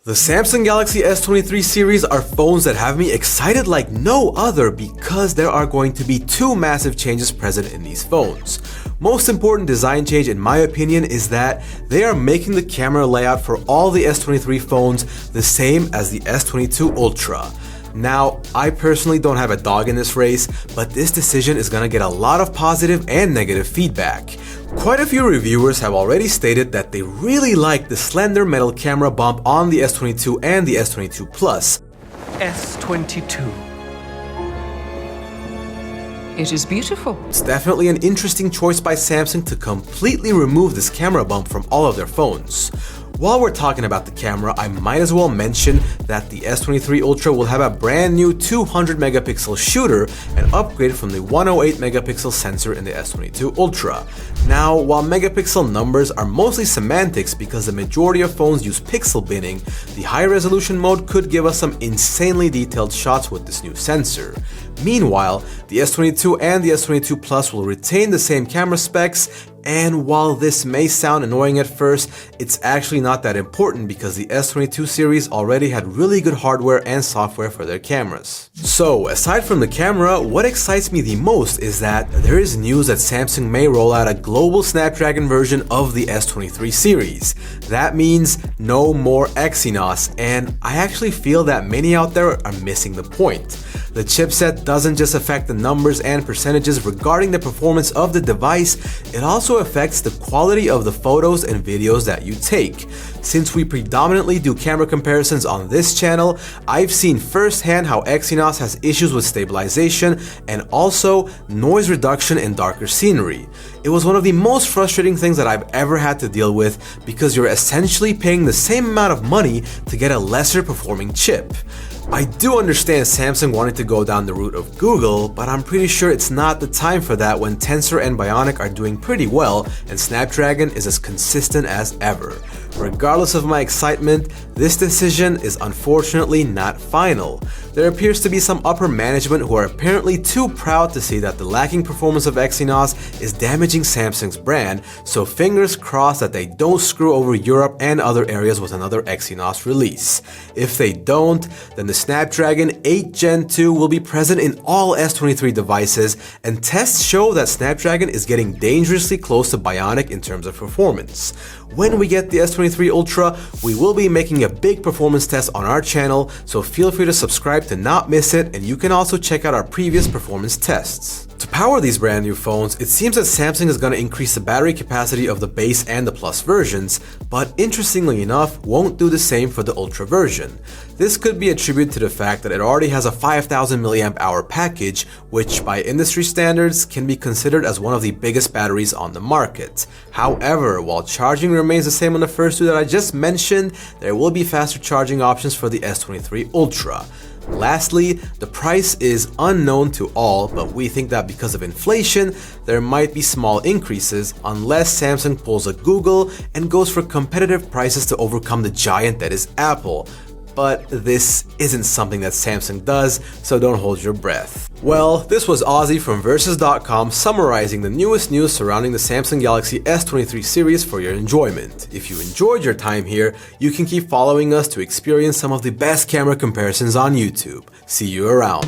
The Samsung Galaxy S23 series are phones that have me excited like no other because there are going to be two massive changes present in these phones. Most important design change in my opinion is that they are making the camera layout for all the S23 phones the same as the S22 Ultra. Now, I personally don't have a dog in this race, but this decision is gonna get a lot of positive and negative feedback. Quite a few reviewers have already stated that they really like the slender metal camera bump on the S22 and the S22 Plus. S22. It is beautiful. It's definitely an interesting choice by Samsung to completely remove this camera bump from all of their phones. While we're talking about the camera, I might as well mention that the S23 Ultra will have a brand new 200 megapixel shooter, an upgrade from the 108 megapixel sensor in the S22 Ultra. Now, while megapixel numbers are mostly semantics because the majority of phones use pixel binning, the high resolution mode could give us some insanely detailed shots with this new sensor. Meanwhile, the S22 and the S22 Plus will retain the same camera specs, and while this may sound annoying at first, it's actually not that important because the S22 series already had really good hardware and software for their cameras. So, aside from the camera, what excites me the most is that there is news that Samsung may roll out a global Snapdragon version of the S23 series. That means no more Exynos, and I actually feel that many out there are missing the point. The chipset doesn't just affect the numbers and percentages regarding the performance of the device, it also affects the quality of the photos and videos that you take. Since we predominantly do camera comparisons on this channel, I've seen firsthand how Exynos has issues with stabilization and also noise reduction in darker scenery. It was one of the most frustrating things that I've ever had to deal with because you're essentially paying the same amount of money to get a lesser performing chip. I do understand Samsung wanted to go down the route of Google, but I'm pretty sure it's not the time for that when Tensor and Bionic are doing pretty well and Snapdragon is as consistent as ever. Regardless of my excitement, this decision is unfortunately not final. There appears to be some upper management who are apparently too proud to see that the lacking performance of Exynos is damaging Samsung's brand, so fingers crossed that they don't screw over Europe and other areas with another Exynos release. If they don't, then the Snapdragon 8 Gen 2 will be present in all S23 devices, and tests show that Snapdragon is getting dangerously close to Bionic in terms of performance. When we get the S23 Ultra, we will be making a big performance test on our channel, so feel free to subscribe to not miss it, and you can also check out our previous performance tests. To power these brand new phones, it seems that Samsung is going to increase the battery capacity of the base and the Plus versions, but interestingly enough, won't do the same for the Ultra version. This could be attributed to the fact that it already has a 5000 mAh package, which by industry standards can be considered as one of the biggest batteries on the market. However, while charging remains the same on the first two that I just mentioned, there will be faster charging options for the S23 Ultra. Lastly, the price is unknown to all, but we think that because of inflation, there might be small increases unless Samsung pulls a Google and goes for competitive prices to overcome the giant that is Apple. But this isn't something that Samsung does, so don't hold your breath. Well, this was Ozzy from Versus.com summarizing the newest news surrounding the Samsung Galaxy S23 series for your enjoyment. If you enjoyed your time here, you can keep following us to experience some of the best camera comparisons on YouTube. See you around.